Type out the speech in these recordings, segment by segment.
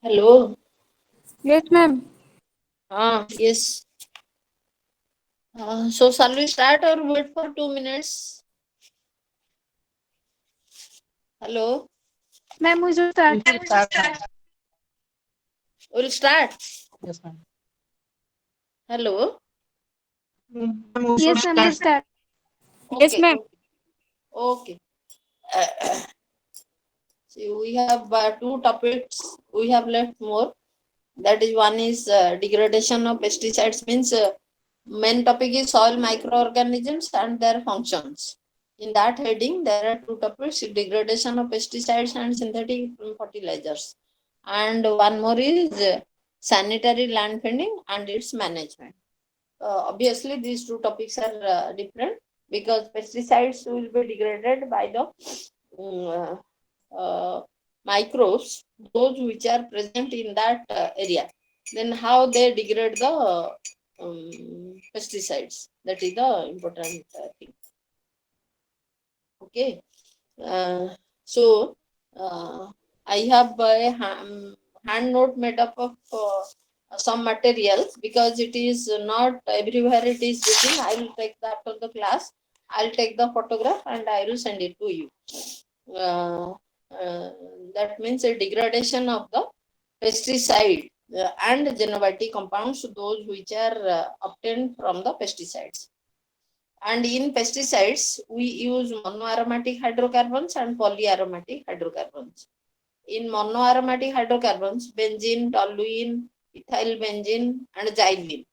Hello. Yes, ma'am. Yes. So shall we start or wait for 2 minutes? Hello. Ma'am, we should start. We should start now. We'll start. Yes, ma'am. Hello. Ma'am, we should Yes, ma'am, start. just start. Yes, Okay. ma'am. Okay. Okay. See, we have two topics. We have left more. That is one is degradation of pesticides. Means main topic is soil microorganisms and their functions. In that heading, there are two topics: degradation of pesticides and synthetic fertilizers. And one more is sanitary land feeding and its management. Obviously, these two topics are different because pesticides will be degraded by the um, microbes, those which are present in that area. Then how they degrade the pesticides? That is the important thing. Okay. Uh, so I have a hand note made up of some materials because it is not everywhere it is written. I will take that after the class. I'll take the photograph and I will send it to you. Uh, uh, that means a degradation of the pesticide and xenobiotic compounds, those which are obtained from the pesticides. And in pesticides, we use monoaromatic hydrocarbons and polyaromatic hydrocarbons. In monoaromatic hydrocarbons, benzene, toluene, ethyl benzene, and xylene.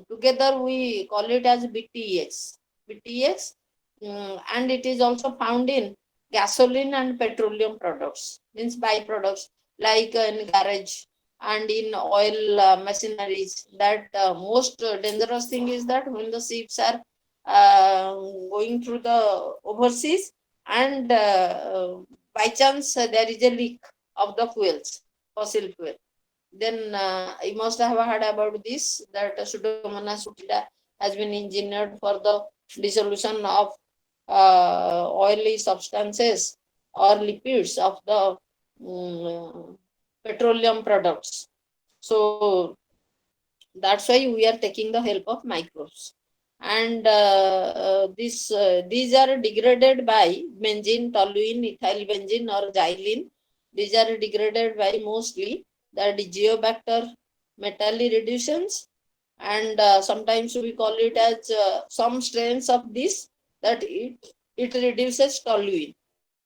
Together, we call it as BTEX. BTEX, and it is also found in gasoline and petroleum products, means byproducts like in garage and in oil machineries. That most dangerous thing is that when the ships are uh, going through the overseas and by chance there is a leak of the fuels, fossil fuel, then I must have heard about this that Pseudomonas foetida has been engineered for the dissolution of oily substances or lipids of the petroleum products. So that's why we are taking the help of microbes. And these are degraded by benzene, toluene, ethyl benzene, or xylene. These are degraded by mostly the Geobacter metallireducens, and sometimes we call it as some strains of this that it reduces toluene.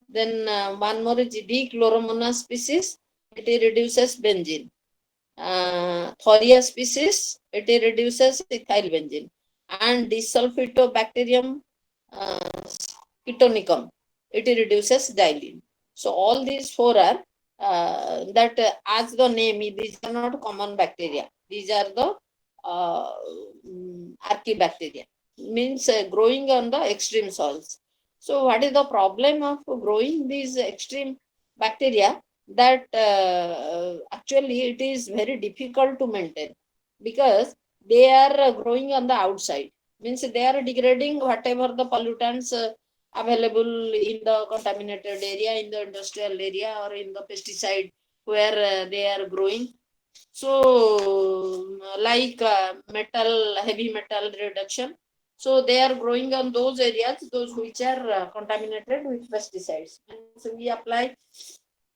Then one more is Dichloromonas species, it reduces benzene. Thoria species, it reduces ethyl benzene. And Disulfitobacterium uh, ketonicum, it reduces xylene. So all these four are that as the name, these are not common bacteria. These are the archibacteria, means growing on the extreme soils. So what is the problem of growing these extreme bacteria? That actually it is very difficult to maintain because they are growing on the outside, means they are degrading whatever the pollutants available in the contaminated area, in the industrial area, or in the pesticide where they are growing. So like metal, heavy metal reduction, so they are growing on those areas, those which are contaminated with pesticides. And so we apply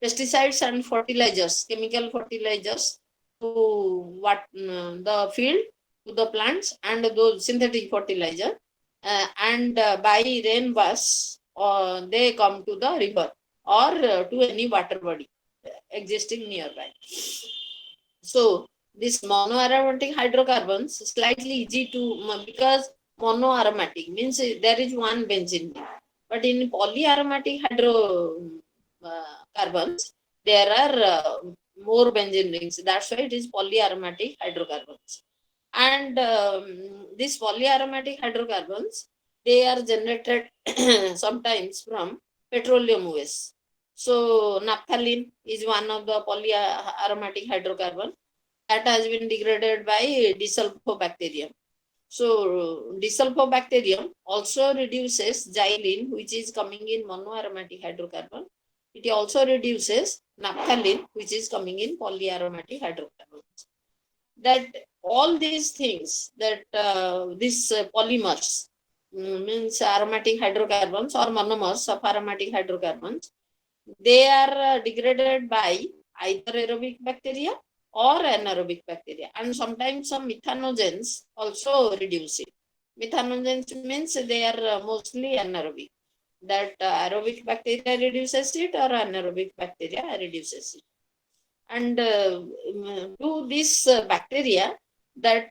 pesticides and fertilizers, chemical fertilizers to the field, to the plants, and those synthetic fertilizer, and by rain wash, they come to the river or to any water body existing nearby. So this monoaromatic hydrocarbons slightly easy to because monoaromatic means there is one benzene, but in polyaromatic hydrocarbons there are more benzene rings. That's why it is polyaromatic hydrocarbons. And these polyaromatic hydrocarbons, they are generated sometimes from petroleum waste. So naphthalene is one of the polyaromatic hydrocarbon that has been degraded by Desulfobacterium. So Desulfobacterium also reduces xylene, which is coming in monoaromatic hydrocarbon. it also reduces naphthalene, which is coming in polyaromatic hydrocarbons. That all these things, that these polymers, means aromatic hydrocarbons or monomers of aromatic hydrocarbons, they are degraded by either aerobic bacteria or anaerobic bacteria, and sometimes some methanogens also reduce it. Methanogens means they are mostly anaerobic. That aerobic bacteria reduces it or anaerobic bacteria reduces it. And to this bacteria, that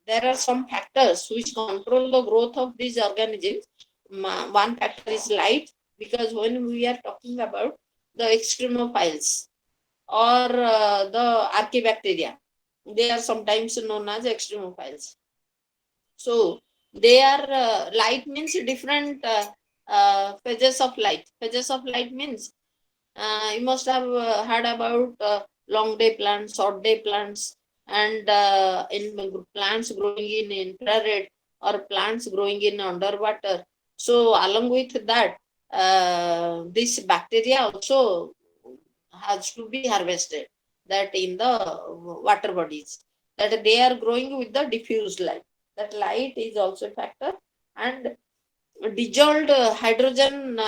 there are some factors which control the growth of these organisms. One factor is light, because when we are talking about the extremophiles or the archaebacteria, they are sometimes known as extremophiles. So they are light means different phases of light. Phases of light means you must have heard about long day plants, short day plants, and in plants growing in infrared or plants growing in underwater. So along with that, this bacteria also has to be harvested, that in the water bodies, that they are growing with the diffused light. That light is also a factor, and dissolved hydrogen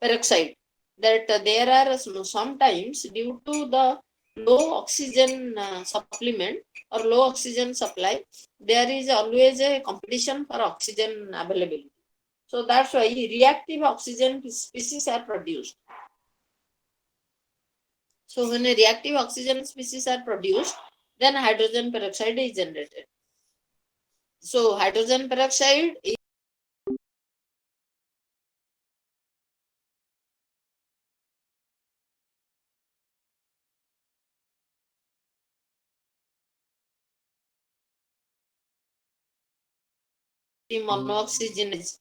peroxide, that there are sometimes due to the low oxygen supplement or low oxygen supply, there is always a competition for oxygen availability. So that's why reactive oxygen species are produced. So when a reactive oxygen species are produced, then hydrogen peroxide is generated. So hydrogen peroxide is monooxygenase.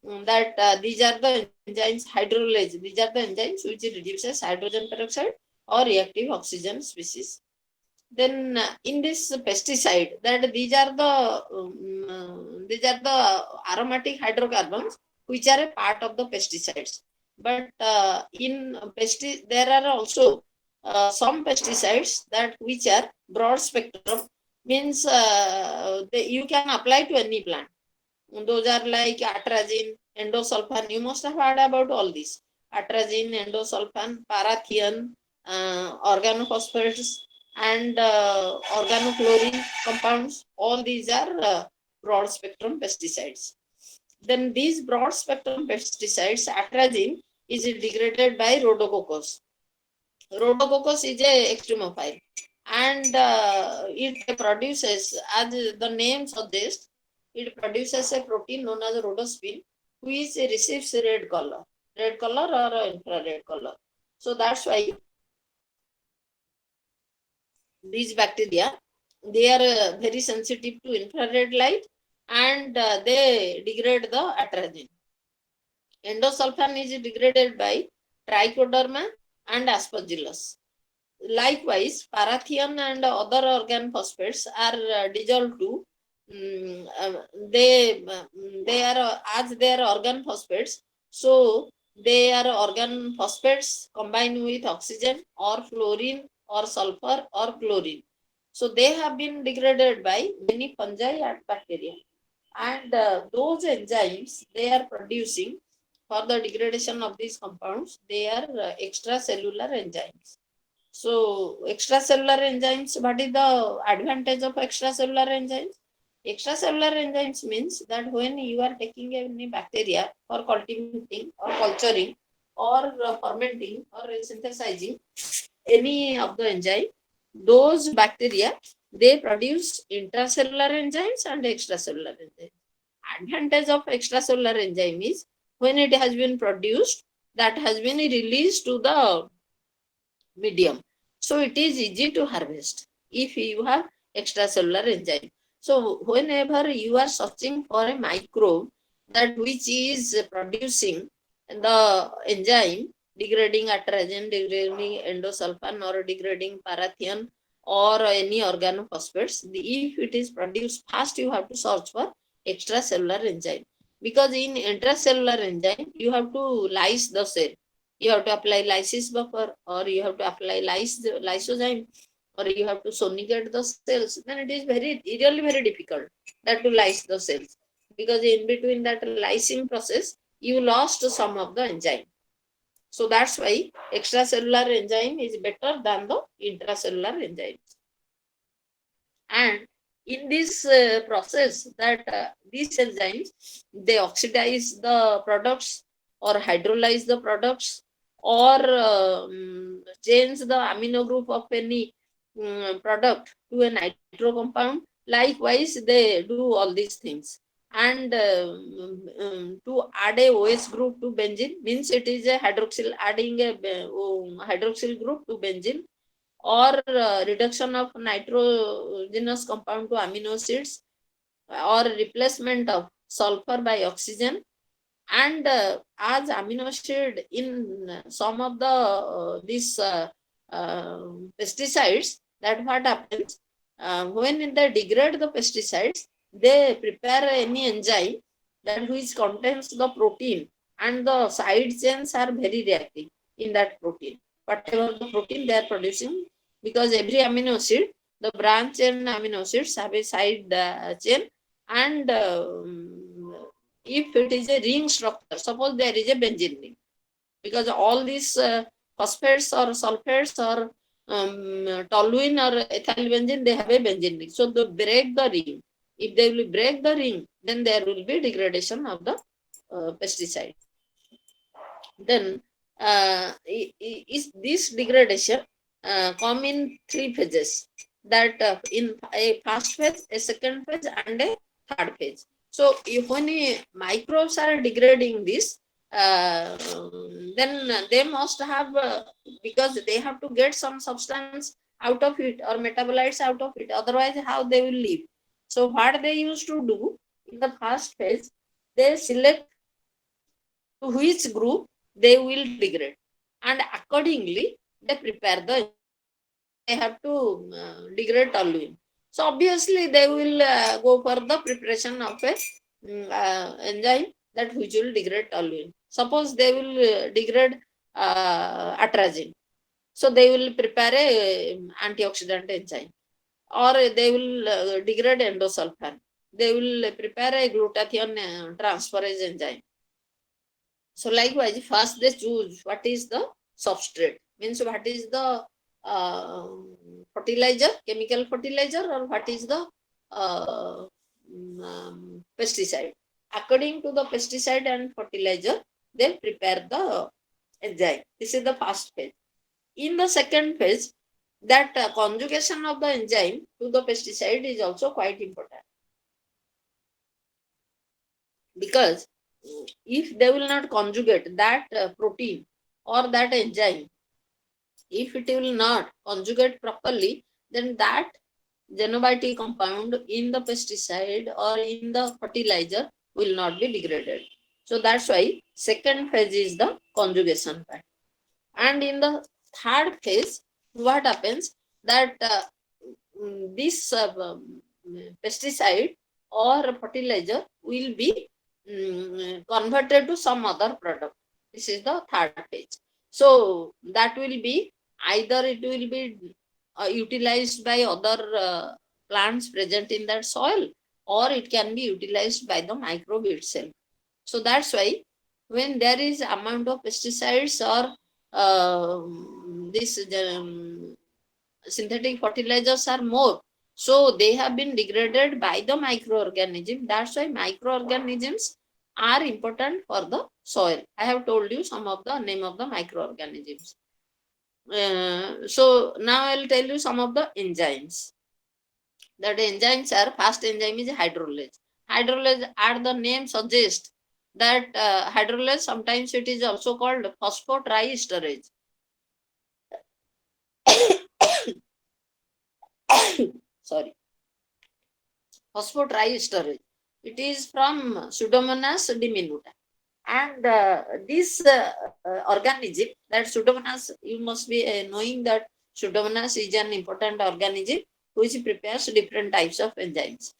That these are the enzymes, hydrolase, these are the enzymes which reduces hydrogen peroxide or reactive oxygen species. Then in this pesticide, that these are the aromatic hydrocarbons which are a part of the pesticides. But there are also some pesticides that which are broad spectrum, means you can apply to any plant. Those are like atrazine, endosulfan. You must have heard about all these. Atrazine, endosulfan, parathion, organophosphates, and organochlorine compounds. All these are broad spectrum pesticides. Then these broad spectrum pesticides, atrazine is degraded by Rhodococcus. Rhodococcus is a extremophile, and it produces, as the name suggests, it produces a protein known as rhodospin, which receives red color or infrared color. So that's why these bacteria, they are very sensitive to infrared light, and they degrade the atrazine. Endosulfan is degraded by Trichoderma and Aspergillus. Likewise, parathion and other organ phosphates are dissolved to they are as they are organ phosphates, so they are organ phosphates combined with oxygen or fluorine or sulfur or chlorine. So they have been degraded by many fungi and bacteria, and those enzymes they are producing for the degradation of these compounds, they are extracellular enzymes. So extracellular enzymes, what is the advantage of extracellular enzymes? Extracellular enzymes means that when you are taking any bacteria for cultivating or culturing or fermenting or synthesizing any of the enzyme, those bacteria, they produce intracellular enzymes and extracellular enzymes. Advantage of extracellular enzyme is when it has been produced, that has been released to the medium. So it is easy to harvest if you have extracellular enzyme. So whenever you are searching for a microbe that which is producing the enzyme degrading atrazine, degrading endosulfan, or degrading parathion, or any organophosphates, if it is produced fast, you have to search for extracellular enzyme. because in intracellular enzyme, you have to lyse the cell. You have to apply lysis buffer, or you have to apply lysozyme, or you have to sonigate the cells. Then it is really very difficult that to lyse the cells, because in between that lysing process, you lost some of the enzyme. So that's why extracellular enzyme is better than the intracellular enzymes. And in this process, that these enzymes, they oxidize the products or hydrolyze the products, or change the amino group of any product to a nitro compound. Likewise, they do all these things. And to add a OS group to benzene means it is a hydroxyl, adding a hydroxyl group to benzene, or reduction of nitrogenous compound to amino acids, or replacement of sulfur by oxygen. And as amino acid in some of the pesticides, that what happens, when they degrade the pesticides, they prepare any enzyme that which contains the protein, and the side chains are very reactive in that protein, whatever the protein they are producing, because every amino acid, the branch chain amino acids have a side chain. And if it is a ring structure, suppose there is a benzene ring, because all these phosphates or sulfates or toluene or ethyl benzene, they have a benzene ring. So they break the ring. If they will break the ring, then there will be degradation of the pesticide. Then is this degradation come in 3 phases, that in a first phase, a second phase, and a third phase. So if when microbes are degrading this, then they must have, because they have to get some substance out of it or metabolites out of it, otherwise how they will live. So what they used to do in the first phase, they select to which group they will degrade, and accordingly they prepare the enzyme. Suppose they have to degrade toluene, so obviously they will go for the preparation of a enzyme that which will degrade toluene. Suppose they will degrade atrazine, so they will prepare a antioxidant enzyme. Or they will degrade endosulfan, they will prepare a glutathione transferase enzyme. So likewise, first they choose what is the substrate, means what is the uh, fertilizer, chemical fertilizer, or what is the pesticide. According to the pesticide and fertilizer, they prepare the enzyme. This is the first phase. In the second phase, that conjugation of the enzyme to the pesticide is also quite important, because if they will not conjugate that protein or that enzyme, if it will not conjugate properly, then that xenobiotic compound in the pesticide or in the fertilizer will not be degraded. So that's why second phase is the conjugation part. And in the third phase, what happens, that this pesticide or fertilizer will be converted to some other product. This is the third phase. So that will be either it will be utilized by other plants present in that soil, or it can be utilized by the microbe itself. So that's why when there is amount of pesticides or this synthetic fertilizers are more, so they have been degraded by the microorganism. That's why microorganisms are important for the soil. I have told you some of the name of the microorganisms. So now I'll tell you some of the enzymes. That enzymes are, first enzyme is hydrolase. Hydrolase, as the name suggests, that hydrolase, sometimes it is also called phosphotriesterase. Sorry, phosphotriesterase. It is from Pseudomonas diminuta. And this organism, that Pseudomonas, you must be knowing that Pseudomonas is an important organism which prepares different types of enzymes.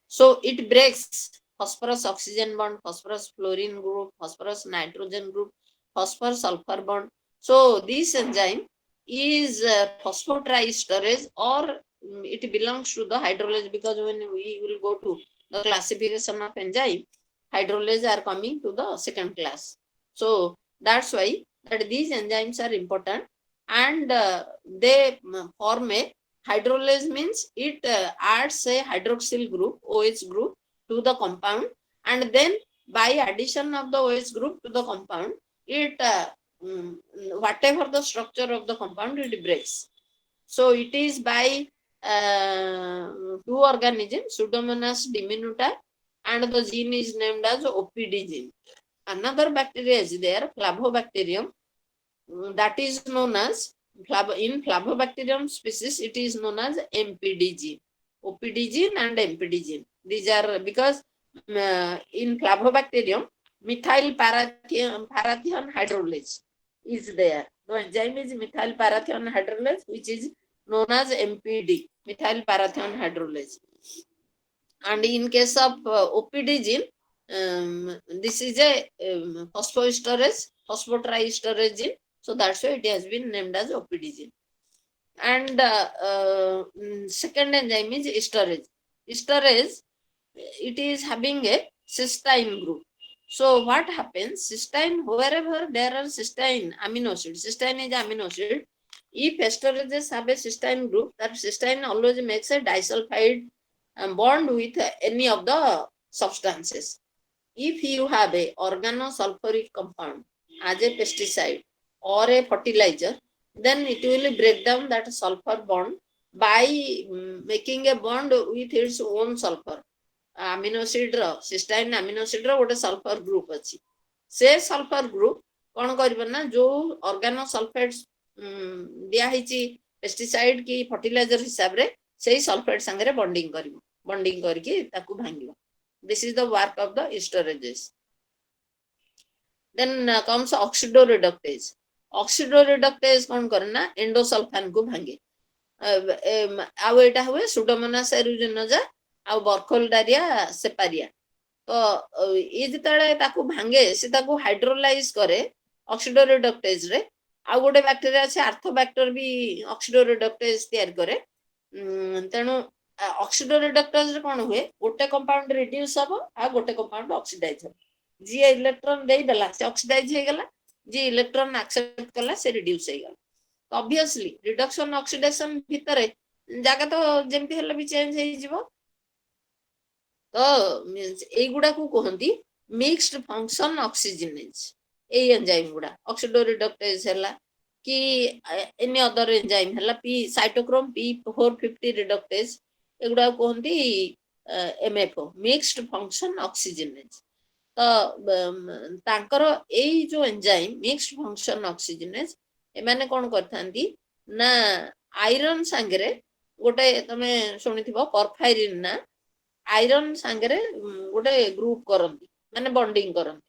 So it breaks phosphorus oxygen bond, phosphorus fluorine group, phosphorus nitrogen group, phosphorus sulfur bond. So this enzyme is phosphotriesterase, or it belongs to the hydrolase, because when we will go to the classification of enzyme, hydrolase are coming to the second class. So that's why that these enzymes are important, and they form a hydrolase, means it adds a hydroxyl group, OH group, to the compound, and then by addition of the OH group to the compound, it whatever the structure of the compound, it breaks. So it is by two organisms, Pseudomonas diminuta, and the gene is named as OPD gene. Another bacteria is there, Flavobacterium, that is known as in Flavobacterium species, it is known as MPD gene, OPD gene and MPD gene. These are because in Flavobacterium, methyl parathion hydrolase is there. The enzyme is methyl parathion hydrolase, which is known as MPD, methyl parathion hydrolase. And in case of OPD gene, this is a phosphotriesterase gene. So that's why it has been named as OPD gene. And second enzyme is esterase. Esterase, it is having a cysteine group. So what happens? Cysteine, wherever there are cysteine amino acid, cysteine is amino acid. If esterases have a cysteine group, that cysteine always makes a disulfide bond with any of the substances. If you have a organosulfuric compound as a pesticide or a fertilizer, then it will break down that sulfur bond by making a bond with its own sulfur. Amino acid, cysteine amino acid ଗୋଟେ sulfur group ଅଛି. ସେ sulfur group କ'ଣ କରିବ ନା, ଯୋଉ organosulfates ଦିଆ ହେଇଛି pesticide କି fertilizer ହିସାବରେ, ସେଇ sulfate ସାଙ୍ଗରେ bonding କରିବ, bonding କରିକି ତାକୁ ଭାଙ୍ଗିବ. This is the work of the esterases. Then comes oxidoreductase. Oxidoreductase କ'ଣ କରେ ନା, endosulfan କୁ ଭାଙ୍ଗେ. ଆଉ ଏଇଟା ହୁଏ Pseudomonas aeruginosa ଆଉ Burkholderia ceparia. ତ ଇଏ ଯେତେବେଳେ ତାକୁ ଭାଙ୍ଗେ, ସେ ତାକୁ ହାଇଡ୍ରୋଲାଇଜ କରେ oxidoreductase ରେ. ଆଉ ଗୋଟେ ବ୍ୟାକ୍ଟେରିଆ ଅଛି ଆର୍ଥୋବ୍ୟାକ୍ଟର ବି oxidoreductase ତିଆରି କରେ. ତେଣୁ oxidoreductase ରେ କ'ଣ ହୁଏ, ଗୋଟେ କମ୍ପାଉଣ୍ଡ ରିଡ୍ୟୁସ ହବ ଆଉ ଗୋଟେ କମ୍ପାଉଣ୍ଡ ଅକ୍ସିଡାଇଜ ହବ. ଯିଏ ଇଲେକ୍ଟ୍ରନ ଦେଇଦେଲା ସେ ଅକ୍ସିଡାଇଜ ହେଇଗଲା, ଯିଏ ଇଲେକ୍ଟ୍ରନ ଆକ୍ସେପ୍ଟ କଲା ସେ ରିଡ୍ୟୁସ ହେଇଗଲା. ଅବଭିୟସଲି ରିଡକ୍ସନ ଅକ୍ସିଡେସନ ଭିତରେ ଜାଗା ତ ଯେମିତି ହେଲେ ବି ଚେଞ୍ଜ ହେଇଯିବ. ତ এইଗୁଡାକୁ କୁହନ୍ତି ମିକ୍ସଡ ଫଙ୍କସନ ଅକ୍ସିଜେନେଜ. ଏଇ ଏନଜାଇମ ଗୁଡା oxidoreductase ହେଲା କି any other enzyme ହେଲା, cytochrome P450 reductase, ଏଗୁଡା କୁହନ୍ତି MFO, mixed function oxygenase. ତ ତାଙ୍କର ଏଇ ଯୋଉ ଏନଜାଇମ ମିକ୍ସଡ ଫଙ୍କସନ ଅକ୍ସିଜେନେଜ, ଏମାନେ କ'ଣ କରିଥାନ୍ତି ନା, ଆଇରନ୍ ସାଙ୍ଗରେ ଗୋଟେ, ତମେ ଶୁଣିଥିବ ପରଫାଇରିନ୍ ନା, ଆଇରନ୍ ସାଙ୍ଗରେ ଗୋଟେ ଗ୍ରୁପ କରନ୍ତି, ମାନେ ବଣ୍ଡିଂ କରନ୍ତି.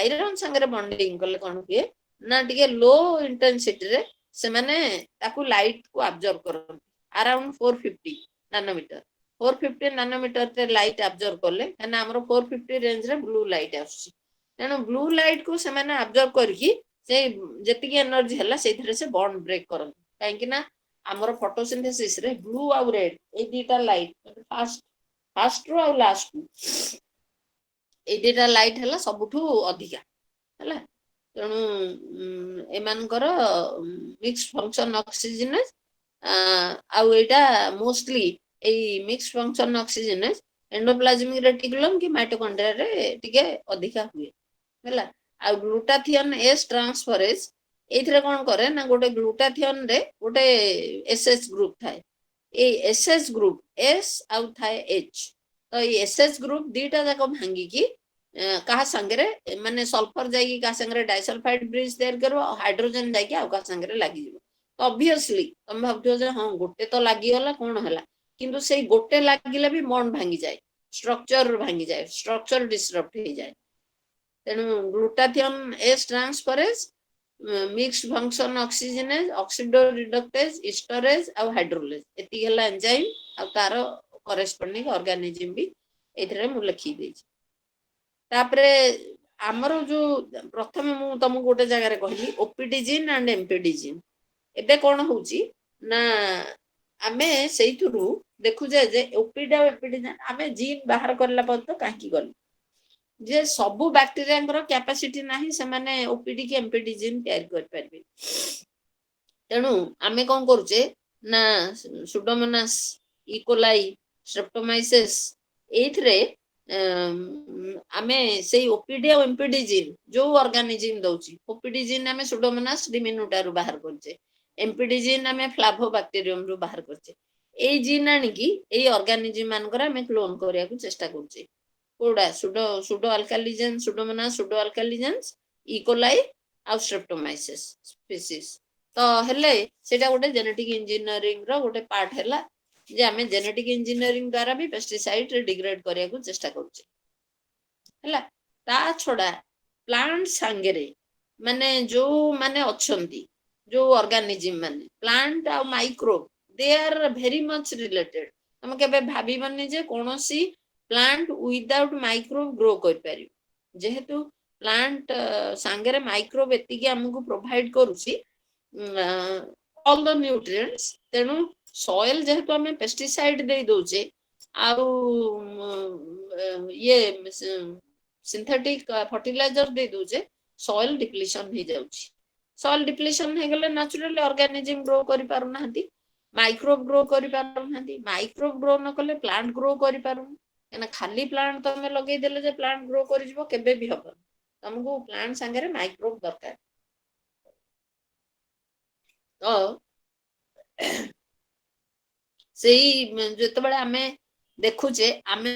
ଆଇରନ୍ ସାଙ୍ଗରେ ବଣ୍ଡିଂ କଲେ କ'ଣ ହୁଏ ନା, ଟିକେ ଲୋ ଇଣ୍ଟେନ୍ସିଟିରେ ସେମାନେ ତାକୁ ଲାଇଟ୍ କୁ ଆବଜର୍ଭ କରନ୍ତି, around 450 ନାନୋମିଟର. 450 ନାନୋମିଟରରେ ଲାଇଟ୍ ଆବଜର୍ଭ କଲେ, କାହିଁକିନା ଆମର 450 ରେଞ୍ଜରେ ବ୍ଲୁ ଲାଇଟ୍ ଆସୁଛି, ତେଣୁ ବ୍ଲୁ ଲାଇଟ୍ କୁ ସେମାନେ ଆବଜର୍ଭ କରିକି ସେ ଯେତିକି ଏନର୍ଜି ହେଲା ସେଇଥିରେ ସେ ବଣ୍ଡ ବ୍ରେକ୍ କରନ୍ତି. କାହିଁକି ନା ଆମର ଫଟୋସିନ୍ଥେସିସ ରେ ବ୍ଲୁ ଆଉ ରେଡ୍ ଏଇ ଦିଟା ଲାଇଟ୍, ଫାଷ୍ଟରୁ ଆଉ ଲାଷ୍ଟରୁ ଏଇ ଦିଟା ଲାଇଟ୍ ହେଲା ସବୁଠୁ ଅଧିକା ହେଲା. ତେଣୁ ଏମାନଙ୍କର ମିକ୍ସଡ ଫଙ୍କସନ ଅକ୍ସିଜେନେଜ, ଆଉ ଏଇଟା ମୋଷ୍ଟଲି ଏଇ ମିକ୍ସଡ ଫଙ୍କସନ ଅକ୍ସିଜେନେଜ ଏଣ୍ଡୋପ୍ଲାଜମିକ ରେଟିକୁଲମ କି ମାଇଟୋକଣ୍ଡ୍ରିଆରେ ଟିକେ ଅଧିକା ହୁଏ ହେଲା. ଆଉ ଗ୍ଲୁଟାଥିଅନ ଏସ୍ ଟ୍ରାନ୍ସଫରେଜ, ଏଇଥିରେ କ'ଣ କରେ ନା, ଗୋଟେ ଗ୍ଲୁଟାଥିଅନ ରେ ଗୋଟେ ଏସଏଚ ଗ୍ରୁପ ଥାଏ. ଏଇ ଏସଏଚ ଗ୍ରୁପ ଏସ୍ ଆଉ ଥାଏ ଏଚ୍. ତ ଏଇ ଏସଏଚ ଗ୍ରୁପ ଦିଟା ଯାକ ଭାଙ୍ଗିକି କାହା ସାଙ୍ଗରେ, ମାନେ ସଲଫର ଯାଇକି କାହା ସାଙ୍ଗରେ ଡାଇସଲଫାଇଡ ବ୍ରିଜ ତିଆରି କରିବ, ଆଉ ହାଇଡ୍ରୋଜେନ ଯାଇକି ଆଉ କାହା ସାଙ୍ଗରେ ଲାଗିଯିବ. ତ ଅବଭିୟସଲି ତମେ ଭାବୁଥିବ ଯେ ହଁ ଗୋଟେ ତ ଲାଗିଗଲା କ'ଣ ହେଲା, କିନ୍ତୁ ସେଇ ଗୋଟେ ଲାଗିଲେ ବି ବଣ୍ଡ ଭାଙ୍ଗିଯାଏ, ଷ୍ଟ୍ରକ୍ଚର ଭାଙ୍ଗିଯାଏ, ଷ୍ଟ୍ରକ୍ଚର ଡିସରପ୍ଟ ହେଇଯାଏ. ତେଣୁ ଗ୍ଲୁଟାଥିଅନ ଏସ୍ ଟ୍ରାନ୍ସଫରେଜ, ମିକ୍ସଡ ଫଙ୍କସନ ଅକ୍ସିଜେନେଜ, ଅକ୍ସିଡୋରିଡକ୍ଟେଜ, ଇଷ୍ଟରେଜ ଆଉ ହାଇଡ୍ରୋଲେଜ, ଏତିକି ହେଲା ଏନଜାଇମ. ଆଉ ତାର କରେସ୍ପଣ୍ଡିଂ ଅର୍ଗାନିଜିମ ବି ଏଇଥିରେ ମୁଁ ଲେଖି ଦେଇଛି. तापरे आमर जो प्रथम मु तुमको गोटे जगह कहली OPD gene and MPD gene एबे कौन होची ना आमे सेइथुरु देखुजे जे ओपीडी और एमपीडी जीन आमे जीन बाहर करला पर तो काहे गल जे सबु बैक्टीरिया कैपेसिटी नाही से माने ओपीडी की एमपीडी जीन तैयार कर परबे तेणु आमे कौन करूचे ना सुडोमोनास इकोलाई स्ट्रेप्टोमाइसिस एथरे आमे से ओपीडी और एमपीडी जीन जो ऑर्गेनिज्म दउची ओपीडी जीन आमे सुडोमोनास डिमिनुटा रु बाहर करचे एमपीडी जीन आमे फ्लावोबैक्टीरियम रु बाहर करचे ए जीन आनी की ए ऑर्गेनिज्म मानकर आमे क्लोन करिया को चेष्टा करचे कोडा pseudo pseudo Alcaligenes Pseudomonas pseudo Alcaligenes E coli आ स्ट्रेप्टोमाइसिस स्पीसीज तो हेले सेटा गोटे जेनेटिक इंजीनियरिंग रो गोटे पार्ट हैला जे आमे जेनेटिक इंजीनियरिंग द्वारा भी पेस्टिसाइड डिग्रेड करिया को चेष्टा करचे हैला ता छोड़ा प्लांट सांगेरे माने जो माने अछंती जो ऑर्गेनिज्म माने प्लांट आ microbe they are very much related हम केबे भाबी बने जे कोनोसी प्लांट विदाउट माइक्रोब ग्रो कर पारि जेहेतु प्लांट सांगेरे माइक्रोब एतिकी हमकु प्रोवाइड करूची ऑल द न्यूट्रिएंट्स तेनु सॉइल जेहेतु हमें पेस्टिसाइड दे दोचे आउ ये सिंथेटिक फर्टिलाइजर दे दोचे सॉइल डिप्लीशन हो जाउची सॉइल डिप्लीशन हे गले नेचुरली ऑर्गेनिज्म ग्रो करि पारु नाहंती माइक्रोब ग्रो करि पारु नाहंती माइक्रोब ग्रो न कले प्लांट ग्रो करि पारु एना खाली प्लांट तमे लगे देले जे प्लांट ग्रो करि जिवो केबे भी हबो तुमको प्लांट संगे माइक्रोब दरकार तो सेही जेतेबेले आमे देखुचे आमे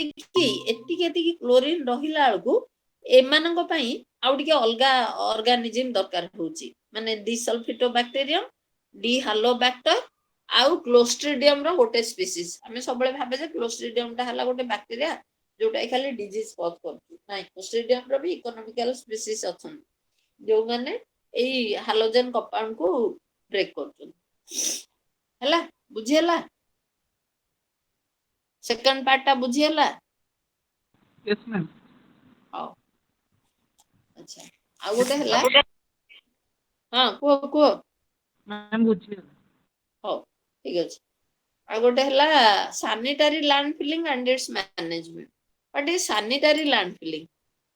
ଏତିକି କ୍ଲୋରିନ୍ ରହିଲା ବେଳକୁ ଏମାନଙ୍କ ପାଇଁ ଆଉ ଟିକେ ଅଲଗା ଅର୍ଗାନିଜିମ୍ ଦରକାର ହଉଛି ମାନେ ଡିସଲଫିଟୋବାକ୍ଟେରିୟମ୍ ଡି ହାଲୋବାକ୍ଟର ଆଉ କ୍ଲୋଷ୍ଟ୍ରିଡିୟମ ର ଗୋଟେ ସ୍ପିସିସ୍ ଆମେ ସବୁବେଳେ ଭାବେ ଯେ କ୍ଲୋଷ୍ଟ୍ରିଡିୟମ ଟା ହେଲା ଗୋଟେ ବ୍ୟାକ୍ଟେରିଆ ଯୋଉଟା ଖାଲି ଡିଜିଜ କଜ କରୁଛି ନାଇଁ କ୍ଲୋଷ୍ଟ୍ରିଡିୟମ ର ବି ଇକୋନୋମିକାଲ ସ୍ପିସିସ୍ ଅଛନ୍ତି ଯୋଉମାନେ ଏଇ ହାଲୋଜେନ କମ୍ପାଉଣ୍ଡ କୁ ବ୍ରେକ୍ କରୁଛନ୍ତି ହେଲା ବୁଝି ହେଲା ସେକେଣ୍ଡ ପାର୍ଟ ଟା ବୁଝି ହେଲା Yes, ma'am. ହଉ ଆଚ୍ଛା ଆଉ ଗୋଟେ ହେଲା ହଁ କୁହ Ma'am, ବୁଝିଗଲା। ହଉ ଠିକ ଅଛି ଆଉ ଗୋଟେ ହେଲା sanitary land filling and its management but a sanitary land filling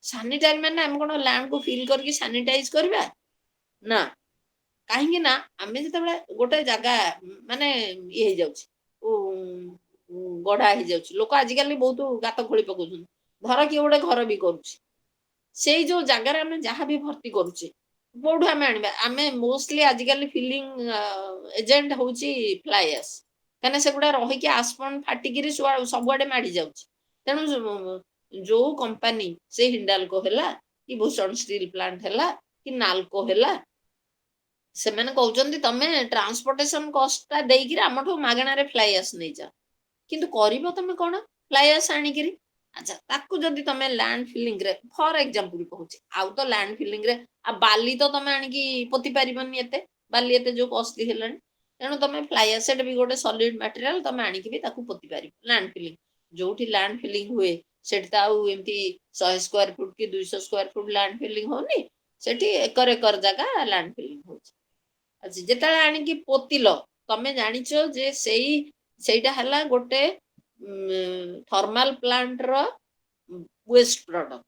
sanitary ମାନେ ଆମେ କଣ ଲ୍ୟାଣ୍ଡ କୁ ଫିଲ୍ କରିକି ସାନିଟାଇଜ କରିବା ନା କାହିଁକି ନା ଆମେ ଯେତେବେଳେ ଗୋଟେ ଜାଗା ମାନେ ଇଏ ହେଇଯାଉଛି ଗଢା ହେଇଯାଉଛି ଲୋକ ଆଜିକାଲି ବହୁତ ଗାତ ଖୋଳି ପକଉଛନ୍ତି ଧର କିଏ ଗୋଟେ ଘର ବି କରୁଛି ସେଇ ଯୋଉ ଜାଗାରେ ଆମେ ଯାହା ବି ଭର୍ତ୍ତି କରୁଛେ କୋଉଠୁ ଆମେ ଆଣିବା ଆମେ ମୋଷ୍ଟଲି ଆଜିକାଲି ଫିଲିଂ ଏଜେଣ୍ଟ ହଉଛି ଫ୍ଲାଏସ୍ କାହିଁକିନା ସେଗୁଡା ରହିକି ଆସ୍ପନ୍ ଫାଟିକିରି ସବୁଆଡେ ମାଡି ଯାଉଛି ତେଣୁ ଯୋଉ କମ୍ପାନୀ ସେ ହିଣ୍ଡାଲକୋ ହେଲା କି ଭୂଷଣ ଷ୍ଟିଲ ପ୍ଲାଣ୍ଟ ହେଲା କି ନାଲକୋ ହେଲା ସେମାନେ କହୁଛନ୍ତି ତମେ ଟ୍ରାନ୍ସପୋର୍ଟେସନ କଷ୍ଟ ଟା ଦେଇକିରି ଆମଠୁ ମାଗଣାରେ ଫ୍ଲାଇ ଆସ୍ ନେଇଯାଅ କିନ୍ତୁ କରିବ ତମେ କଣ ଫ୍ଲାଇ ଆସ୍ ଆଣିକିରି ଆଚ୍ଛା ତାକୁ ଯଦି ତମେ ଲ୍ୟାଣ୍ଡ ଫିଲିଂ ରେ ଫର ଏକ୍ଜାମ୍ପଲ କହୁଛି ଆଉ ତ ଲ୍ୟାଣ୍ଡ ଫିଲିଂ ରେ ଆଉ ବାଲି ତ ତମେ ଆଣିକି ପୋତି ପାରିବନି ଏତେ ବାଲି ଏତେ ଯୋଉ କଷ୍ଟଲି ହେଲାଣି ତେଣୁ ତମେ ଫ୍ଲାଇ ଆସେଟ୍ ବି ଗୋଟେ ସଲିଡ ମାଟେରିଆଲ ତମେ ଆଣିକି ବି ତାକୁ ପୋତି ପାରିବ ଲ୍ୟାଣ୍ଡ ଫିଲିଂ ଯୋଉଠି ଲ୍ୟାଣ୍ଡ ଫିଲିଂ ହୁଏ ସେଠି ତ ଆଉ ଏମିତି 100 ସ୍କୋୟାର ଫୁଟ କି 200 ସ୍କୋୟାର ଫୁଟ ଲ୍ୟାଣ୍ଡ ଫିଲିଂ ହଉନି ସେଠି ଏକର ଜାଗା ଲ୍ୟାଣ୍ଡ ଫିଲିଂ ହଉଛି ଆଚ୍ଛା ଯେତେବେଳେ ଆଣିକି ପୋତିଲ ତମେ ଜାଣିଛ ଯେ ସେଇଟା ହେଲା ଗୋଟେ ଥର୍ମାଲ ପ୍ଲାଣ୍ଟ ର ୱେଷ୍ଟ ପ୍ରଡକ୍ଟ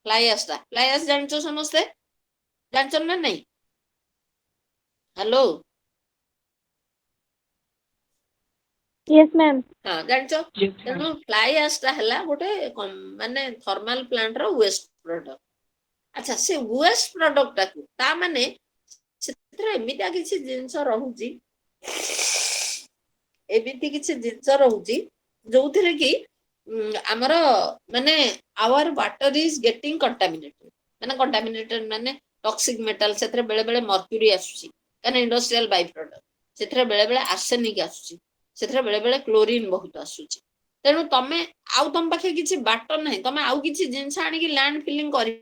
ଫ୍ଲାଇ ଆସ୍ ଜାଣିଛ ସମସ୍ତେ ଜାଣିଛ ନା ନାଇଁ ହ୍ୟାଲୋ Yes, ma'am. ହଁ ଜାଣିଛ Yes, ma'am. ତେଣୁ ଫ୍ଲାଇ ଆସ୍ ଟା ହେଲା ଗୋଟେ ମାନେ ଥର୍ମାଲ ପ୍ଲାଣ୍ଟ ର ୱେଷ୍ଟ ପ୍ରଡକ୍ଟ ଆଚ୍ଛା ସେ ୱେଷ୍ଟ ପ୍ରଡକ୍ଟ ଟାକୁ ତା ମାନେ ସେଥିରେ ଏମିତିଆ କିଛି ଜିନିଷ ରହୁଛି ଏମିତି କିଛି ଜିନିଷ ରହୁଛି ଯୋଉଥିରେ କି ଆମର ମାନେ ଆୱାର ୱାଟର ଇଜ ଗେଟିଂ କଣ୍ଟାମିନେଟେଡ ମାନେ ଟକ୍ସିକ ମେଟାଲ ସେଥିରେ ବେଳେ ବେଳେ ମର୍କ୍ୟୁରୀ ଆସୁଛି କାହିଁକିନା ଇଣ୍ଡଷ୍ଟ୍ରିଆଲ ବାଇ ପ୍ରଡକ୍ଟ ସେଥିରେ ବେଳେ ବେଳେ ଆର୍ସେନିକ ଆସୁଛି ସେଥିରେ ବେଳେ ବେଳେ କ୍ଲୋରିନ ବହୁତ ଆସୁଛି ତେଣୁ ତମେ ଆଉ ତମ ପାଖେ କିଛି ବାଟ ନାହିଁ ତମେ ଆଉ କିଛି ଜିନିଷ ଆଣିକି ଲ୍ୟାଣ୍ଡ ଫିଲିଂ କରି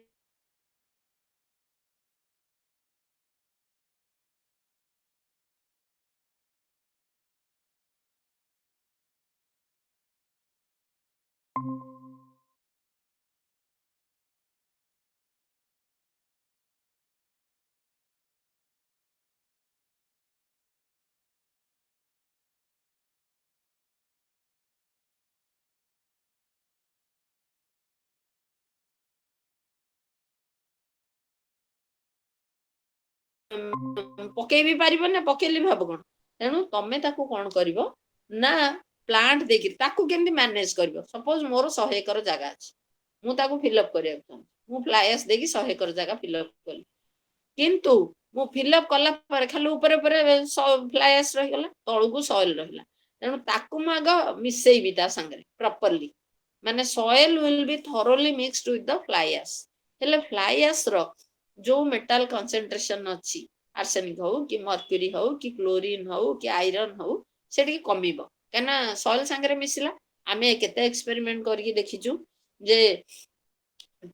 ପକେଇ ବି ପାରିବ ନା ପକେଇଲେ ବି ହବ କଣ ତେଣୁ ତମେ ତାକୁ କଣ କରିବ ନା ପ୍ଲାଣ୍ଟ ଦେଇକି ତାକୁ କେମିତି ମ୍ୟାନେଜ କରିବ ସପୋଜ ମୋର 100 ଏକର ଜାଗା ଅଛି ମୁଁ ତାକୁ ଫିଲଅପ କରିବାକୁ ଚାହୁଁଛି ମୁଁ ଫ୍ଲାଏସ୍ ଦେଇକି 100 ଏକର ଜାଗା ଫିଲଅପ କଲି କିନ୍ତୁ ମୁଁ ଫିଲଅପ କଲା ପରେ ଖାଲି ଉପରେ ଫ୍ଲାଏସ୍ ରହିଗଲା ତଳକୁ ସଏଲ ରହିଲା ତେଣୁ ତାକୁ ମୁଁ ଆଗ ମିଶେଇବି ତା ସାଙ୍ଗରେ ପ୍ରପରଲି ମାନେ soil will be thoroughly mixed with the fly ଆସ୍ ହେଲେ ଫ୍ଲାଇ ଆସ୍ ର ଯୋଉ ମେଟାଲ କନସେନଟ୍ରେସନ ଅଛି ଆର୍ସେନିକ ହଉ କି ମର୍କ୍ୟୁରୀ ହଉ କି କ୍ଲୋରିନ ହଉ କି ଆଇରନ୍ ହଉ ସେ ଟିକେ କମିବ କାହିଁକିନା ସଏଲ ସାଙ୍ଗରେ ମିଶିଲା ଆମେ କେତେ ଏକ୍ସପେରିମେଣ୍ଟ କରିକି ଦେଖିଛୁ ଯେ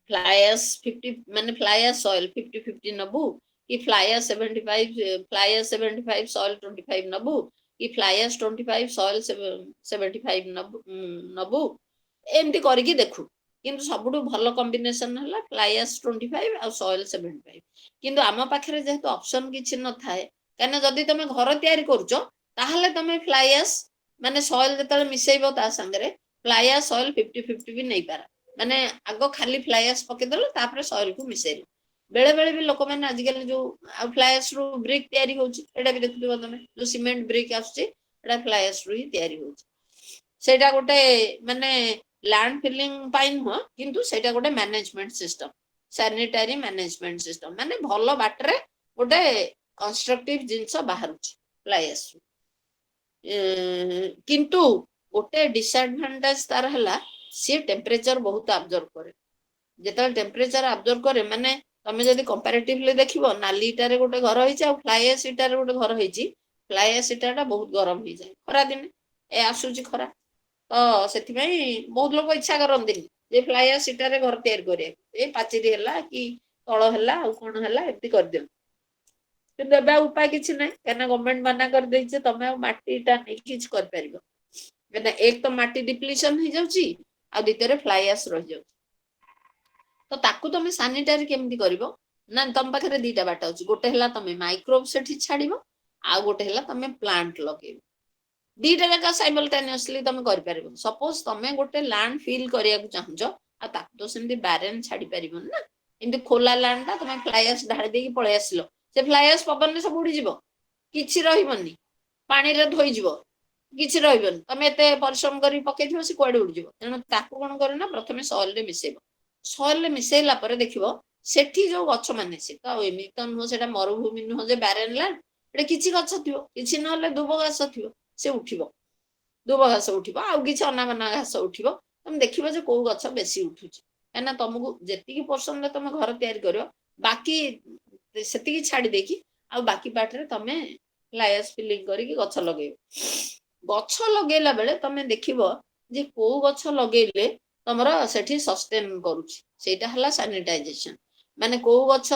ଫ୍ଲାଏସ୍ ସଏଲ 50-50 ନବୁ କି ଫ୍ଲାଏସ୍ 75 ସଏଲ 25 ନବୁ କି ଫ୍ଲାଏସ୍ 25 ସଏଲ 75 ନବୁ ଏମିତି କରିକି ଦେଖୁ କିନ୍ତୁ ସବୁଠୁ ଭଲ କମ୍ବିନେସନ ହେଲା ଫ୍ଲାଏସ୍ 25 ଆଉ ସଏଲ 75 କିନ୍ତୁ ଆମ ପାଖରେ ଯେହେତୁ ଅପସନ କିଛି ନଥାଏ କାହିଁକିନା ଯଦି ତମେ ଘର ତିଆରି କରୁଛ ତାହେଲେ ତମେ ଫ୍ଲାଏସ୍ ମାନେ ସଏଲ ଯେତେବେଳେ ମିଶେଇବ ତା ସାଙ୍ଗରେ ଫ୍ଲାଏସ୍ ସଏଲ 50-50 ବି ନେଇପାର ମାନେ ଆଗ ଖାଲି ଫ୍ଲାଏସ୍ ପକେଇଦେଲ ତାପରେ ସଏଲକୁ ମିଶେଇଲ ବେଳେ ବେଳେ ବି ଲୋକମାନେ ଆଜିକାଲି ଯୋଉ ଆଉ ଫ୍ଲାଏସ୍ ରୁ ବ୍ରିକ୍ ତିଆରି ହଉଛି ଏଇଟା ବି ଦେଖୁଥିବ ତମେ ଯୋଉ ସିମେଣ୍ଟ ବ୍ରିକ୍ ଆସୁଛି ଏଇଟା ଫ୍ଲାଏସ୍ ରୁ ହିଁ ତିଆରି ହଉଛି ସେଇଟା ଗୋଟେ ମାନେ ଲ୍ୟାଣ୍ଡ ଫିଲିଂ ପାଇଁ ନୁହଁ କିନ୍ତୁ ସେଇଟା ଗୋଟେ management system sanitary management system ମାନେ ଭଲ ବାଟରେ ଗୋଟେ କନଷ୍ଟ୍ରକ୍ଟିଭ ଜିନିଷ ବାହାରୁଛି ଫ୍ଲାଏସ୍ ରୁ କିନ୍ତୁ ଗୋଟେ ଡିସଆଡଭାଣ୍ଟେଜ ତାର ହେଲା सी टेम्परेचर बहुत आब्जर्व करे जेते टेम्परेचर आब्जर्व करे माने तमे जदि कंपैरेटिवली देखिबो नालीटारे गोटे घर होइछि आ फ्लाई एश इटारे गोटे घर होइछि फ्लाई एश इटाटा बहुत गरम हो जाए खरा दिन ए आसुची खरा तो ସେଥିପାଇଁ ବହୁତ ଲୋକ ଇଚ୍ଛା କରନ୍ତିନି ଯେ ଫ୍ଲାଇ ଆଶ୍ ଇଟାରେ ଘର ତିଆରି କରିବାକୁ ଏ ପାଚେରୀ ହେଲା କି ତଳ ହେଲା ଆଉ କଣ ହେଲା ଏମିତି କରିଦିଅନ୍ତି କିନ୍ତୁ ଏବେ ଆଉ ଉପାୟ କିଛି ନାହିଁ କାହିଁକିନା ଗଭର୍ଣ୍ଣମେଣ୍ଟ ମନା କରିଦେଇଛି ତମେ ଆଉ ମାଟିଟା ନେଇକି କିଛି କରିପାରିବ କାହିଁକିନା ଏକ ତ ମାଟି ଡିପ୍ଲିସନ ହେଇଯାଉଛି ଆଉ ଦ୍ୱିତୀୟରେ ଫ୍ଲାଇ ଆଶ୍ ରହିଯାଉଛି ତ ତାକୁ ତମେ ସାନିଟାରି କେମିତି କରିବ ନା ତମ ପାଖରେ ଦିଟା ବାଟ ଅଛି ଗୋଟେ ହେଲା ତମେ ମାଇକ୍ରୋବ ସେଠି ଛାଡିବ ଆଉ ଗୋଟେ ହେଲା ତମେ ପ୍ଲାଣ୍ଟ ଲଗେଇବ ଦିଟା ଯାକ ସାଇମଲଟାନିୟସଲି ତମେ କରିପାରିବ ସପୋଜ ତମେ ଗୋଟେ ଲ୍ୟାଣ୍ଡ ଫିଲ୍ କରିବାକୁ ଚାହୁଁଛ ଆଉ ତାକୁ ତ ସେମିତି ବାରେନ୍ ଛାଡି ପାରିବନି ନା ଏମିତି ଖୋଲା ଲ୍ୟାଣ୍ଡ ଟା ତମେ ଫ୍ଲାଇ ଆଶ୍ ଢାଳି ଦେଇକି ପଳେଇ ଆସିଲ ସେ ଫ୍ଲାଇ ଆଶ୍ ପବନରେ ସବୁ ଉଡିଯିବ କିଛି ରହିବନି ପାଣିରେ ଧୋଇଯିବ କିଛି ରହିବନି ତମେ ଏତେ ପରିଶ୍ରମ କରି ପକେଇଥିବ ସେ କୁଆଡେ ଉଡିଯିବ ତେଣୁ ତାକୁ କଣ କରିବ ନା ପ୍ରଥମେ ସଏଲରେ ମିଶେଇବ ସଏଲରେ ମିଶେଇଲା ପରେ ଦେଖିବ ସେଠି ଯୋଉ ଗଛ ମାନେ ସେ ତ ଆଉ ଏମିତି ତ ନୁହଁ ସେଟା ମରୁଭୂମି ନୁହଁ ଯେ ବାରେନ୍ ଲ୍ୟାଣ୍ଡ ଏଠି କିଛି ଗଛ ଥିବ କିଛି ନହେଲେ ଦୁବ ଘାସ ଥିବ ସେ ଉଠିବ ଦୁବ ଘାସ ଉଠିବ ଆଉ କିଛି ଅନାବନା ଘାସ ଉଠିବ ତମେ ଦେଖିବ ଯେ କୋଉ ଗଛ ବେଶୀ ଉଠୁଛି କାହିଁକିନା ତମକୁ ଯେତିକି ପର୍ସନରେ ତମେ ଘର ତିଆରି କରିବ ବାକି ସେତିକି ଛାଡି ଦେଇକି ଆଉ ବାକି ପାଟରେ ତମେ ଫ୍ଲାଇ ଆଶ୍ ଫିଲିଂ କରିକି ଗଛ ଲଗେଇବ ଗଛ ଲଗେଇଲା ବେଳେ ତମେ ଦେଖିବ ଯେ କୋଉ ଗଛ ଲଗେଇଲେ ତମର ସେଠି ସଷ୍ଟେନ କରୁଛି ସେଇଟା ହେଲା ସାନିଟାଇଜେସନ ମାନେ କୋଉ ଗଛ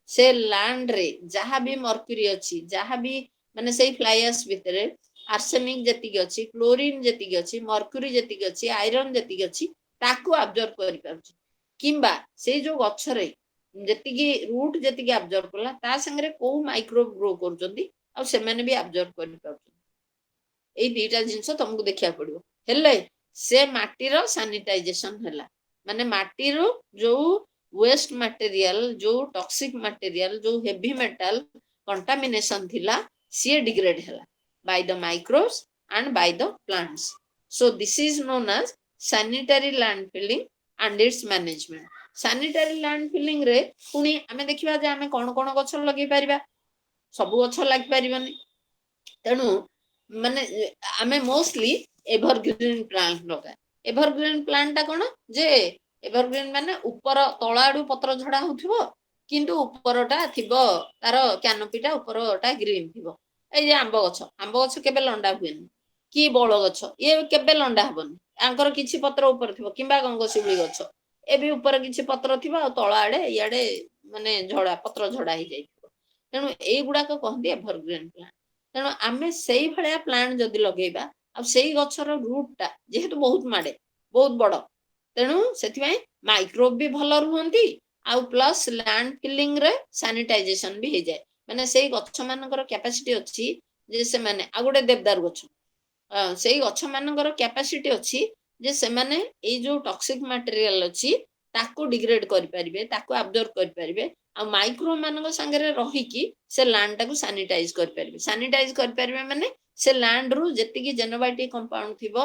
ସେ ଲ୍ୟାଣ୍ଡରେ ଯାହା ବି ମର୍କ୍ୟୁରି ଅଛି ଯାହା ବି ମାନେ ସେଇ ଫ୍ଲାଇ ଆଶ୍ ଭିତରେ ଆର୍ସେନିକ ଯେତିକି ଅଛି କ୍ଲୋରିନ ଯେତିକି ଅଛି ମର୍କ୍ୟୁରି ଯେତିକି ଅଛି ଆଇରନ୍ ଯେତିକି ଅଛି ତାକୁ ଆବଜର୍ଭ କରିପାରୁଛି କିମ୍ବା ସେଇ ଯୋଉ ଗଛରେ ଯେତିକି ରୁଟ୍ ଯେତିକି ଆବଜର୍ଭ କଲା ତା ସାଙ୍ଗରେ କୋଉ ମାଇକ୍ରୋବ ଗ୍ରୋ କରୁଛନ୍ତି ଆଉ ସେମାନେ ବି ଆବଜର୍ଭ କରିପାରୁଛନ୍ତି ଏଇ ଦିଟା ଜିନିଷ ତମକୁ ଦେଖିବାକୁ ପଡିବ ହେଲେ ସେ ମାଟିର ସାନିଟାଇଜେସନ ହେଲା ମାନେ ମାଟିରୁ ଯୋଉ ୱେଷ୍ଟ ମାଟେରିଆଲ ଯୋଉ ଟକ୍ସିକ ମାଟେରିଆଲ ଯୋଉ ହେଭି ମେଟାଲ କଣ୍ଟାମିନେସନ ଥିଲା ସିଏ ଡିଗ୍ରେଡ ହେଲା by the microbes and by the plants. So this is known as sanitary landfilling and its management. Sanitary landfilling ରେ ପୁଣି ଆମେ ଦେଖିବା ଯେ ଆମେ କଣ କଣ ଗଛ ଲଗେଇ ପାରିବା ସବୁ ଗଛ ଲାଗି ପାରିବନି ତେଣୁ ମାନେ ଆମେ ମୋଷ୍ଟଲି ଏଭରଗ୍ରିନ୍ ପ୍ଲାଣ୍ଟ ଲଗା ଏଭରଗ୍ରିନ୍ ପ୍ଲାଣ୍ଟ ଟା କଣ ଯେ ଏଭରଗ୍ରିନ୍ ମାନେ ଉପର ତଳ ଆଡୁ ପତ୍ର ଝଡା ହଉଥିବ କିନ୍ତୁ ଉପରଟା ଥିବ ତାର କ୍ୟାନୋପିଟା ଉପରଟା ଗ୍ରୀନ୍ ଥିବ ଏଇ ଯେ ଆମ୍ବ ଗଛ କେବେ ଲଣ୍ଡା ହୁଏନି କି ବଉଳ ଗଛ ଇଏ କେବେ ଲଣ୍ଡା ହବନି ଆଙ୍କର କିଛି ପତ୍ର ଉପରେ ଥିବ କିମ୍ବା ଗଙ୍ଗଶିଉଳି ଗଛ ଏ ବି ଉପରେ କିଛି ପତ୍ର ଥିବ ଆଉ ତଳ ଆଡେ ଇଆଡେ ମାନେ ଝଡା ପତ୍ର ଝଡା ହେଇଯାଇଥିବ ତେଣୁ ଏଇଗୁଡାକ କହନ୍ତି ଏଭରଗ୍ରିନ୍ ପ୍ଲାଣ୍ଟ ତେଣୁ ଆମେ ସେଇଭଳିଆ ପ୍ଲାଣ୍ଟ ଯଦି ଲଗେଇବା ଆଉ ସେଇ ଗଛର ରୁଟ ଟା ଯେହେତୁ ବହୁତ ମାଡେ ବହୁତ ବଡ ତେଣୁ ସେଥିପାଇଁ ମାଇକ୍ରୋବ ବି ଭଲ ରୁହନ୍ତି ଆଉ ପ୍ଲସ୍ ଲ୍ୟାଣ୍ଡ ଫିଲିଂ ରେ ସାନିଟାଇଜେସନ ବି ହେଇଯାଏ ମାନେ ସେଇ ଗଛ ମାନଙ୍କର କ୍ୟାପାସିଟି ଅଛି ଯେ ସେମାନେ ଆଉ ଗୋଟେ ଦେବଦାରୁ ଗଛ ସେଇ ଗଛ ମାନଙ୍କର କ୍ୟାପାସିଟି ଅଛି ଯେ ସେମାନେ ଏଇ ଯୋଉ ଟକ୍ସିକ ମାଟେରିଆଲ ଅଛି ତାକୁ ଡିଗ୍ରେଡ କରିପାରିବେ ତାକୁ ଆବଜର୍ଭ କରିପାରିବେ ଆଉ ମାଇକ୍ରୋ ମାନଙ୍କ ସାଙ୍ଗରେ ରହିକି ସେ ଲ୍ୟାଣ୍ଡ ଟାକୁ ସାନିଟାଇଜ କରିପାରିବେ ମାନେ ସେ ଲ୍ୟାଣ୍ଡ ରୁ ଯେତିକି ଜେନୋବାଇଟିକ କମ୍ପାଉଣ୍ଡ ଥିବ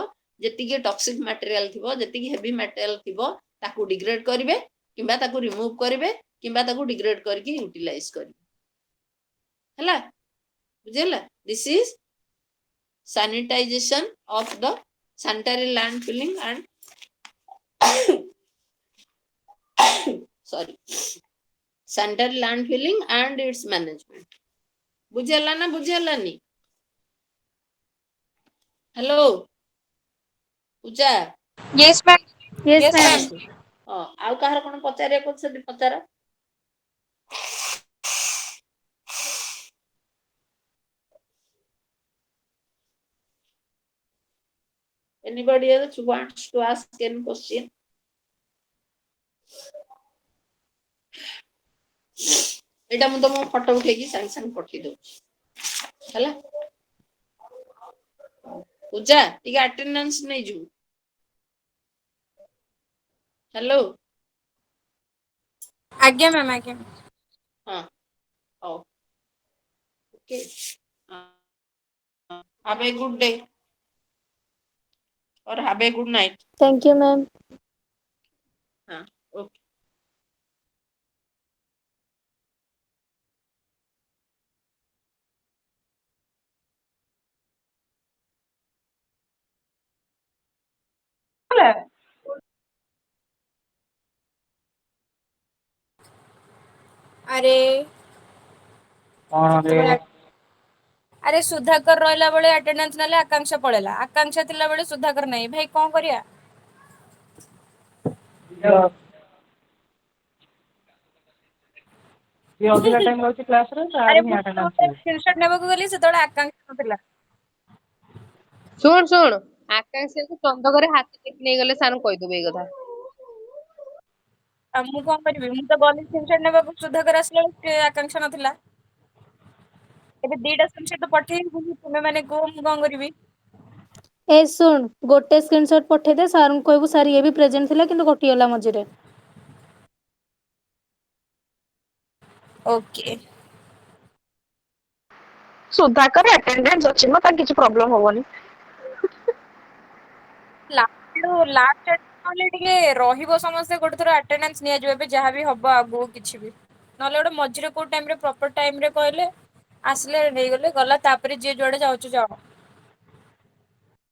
ଯେତିକି ଟକ୍ସିକ ମାଟେରିଆଲ ଥିବ ଯେତିକି ହେଭି ମେଟାଲ ଥିବ ତାକୁ ଡିଗ୍ରେଡ କରିବେ କିମ୍ବା ତାକୁ ରିମୁଭ କରିବେ କିମ୍ବା ତାକୁ ଡିଗ୍ରେଡ କରିକି ୟୁଟିଲାଇଜ କରିବେ ହେଲା ବୁଝିହେଲା this is sanitization of the sanitary land filling and sorry sanitary land filling and its management ବୁଝିହେଲା ନା ବୁଝିହେଲାନି ହ୍ୟାଲୋ ପୂଜା Yes, ma'am. Yes, ହଁ ma'am. ଆଉ କାହାର କଣ ପଚାରିବାକୁ ଅଛନ୍ତି ପଚାର anybody else wants to ask any question ଏଇଟା ମୁଁ ତମ ଫଟୋ ଉଠେଇକି ସାଙ୍ଗେ ସାଙ୍ଗେ ପଠେଇ ଦଉଛି ହେଲା ପୂଜା ଟିକେ ଆଟେଣ୍ଡାନ୍ସ ନେଇଯିବୁ ହ୍ୟାଲୋ Agya, ma'am. Agya. ହଁ ହଉ okay have a good day or have a good night Thank you, ma'am. ହଁ ଓକେ ଆରେ କଣ ରେ? କେତେବେଳେ ଆରେ ସୁଧାକର ରହିଲା ବେଳେ ଆଟେଣ୍ଡାନ୍ସ ନେଲେ ଆକାଂକ୍ଷା ପଳେଇଲା। ଆକାଂକ୍ଷା ଥିଲା ବେଳେ ସୁଧାକର ନାହିଁ। ଭାଇ କଣ କରିବା? ଯିଏ ଅଧିକା ଟାଇମ ରହୁଛି କ୍ଲାସରେ ଆରେ ତାର ହିଁ ମୁଁ ଆଟେଣ୍ଡାନ୍ସ ଯେତେବେଳେ ଥିବ। ସ୍କ୍ରିନସଟ ନେବାକୁ ଗଲି ସେତେବେଳେ ଆକାଂକ୍ଷା ନଥିଲା। ଶୁଣ ଆକାଂକ୍ଷାକୁ ଚନ୍ଦକରେ ହାତ ଟେକି ନେଇଗଲେ ସାର୍ କହିଦେବୁ ଏଇ କଥା। ଆଉ ମୁଁ କଣ କରିବି? ମୁଁ ତ ଗଲି ସ୍କ୍ରିନସଟ ନେବାକୁ ସୁଧାକର ଆସିଲା ବେଳେ ଆକାଂକ୍ଷା ନଥିଲା। ଏବେ ଦିଟା ସ୍କ୍ରିନସଟ ପଠେଇବି ତୁମେ ମାନେ କୁହ ମୁଁ କଣ କରିବି? ଏ ଶୁଣ ଗୋଟେ ସ୍କ୍ରିନଶଟ ପଠେଇଦେ ସାରଙ୍କୁ କହିବୁ ସାର୍ ଇଏ ବି ପ୍ରେଜେଣ୍ଟ ଥିଲା କିନ୍ତୁ କଟିଗଲା ମଝିରେ। ଓକେ। ସୁଧାକର ଆଟେଣ୍ଡାନ୍ସ ଅଛି ମ ତାର କିଛି ପ୍ରୋବ୍ଲେମ ହବନି। ଲାଷ୍ଟ ନହେଲେ ଟିକେ ରହିବ ସମସ୍ତେ ଗୋଟେ ଥର ଆଟେଣ୍ଡାନ୍ସ ନିଆଯିବ ଏବେ ଯାହା ବି ହବ ଆଗକୁ କିଛି ବି। ନହେଲେ ଗୋଟେ ମଝିରେ କୋଉ ଟାଇମରେ ପ୍ରପର ଟାଇମରେ କହିଲେ ଆସିଲେ ନେଇଗଲେ ଗଲା ତାପରେ ଯିଏ ଯୁଆଡେ ଯାଉଛୁ ଯାଅ।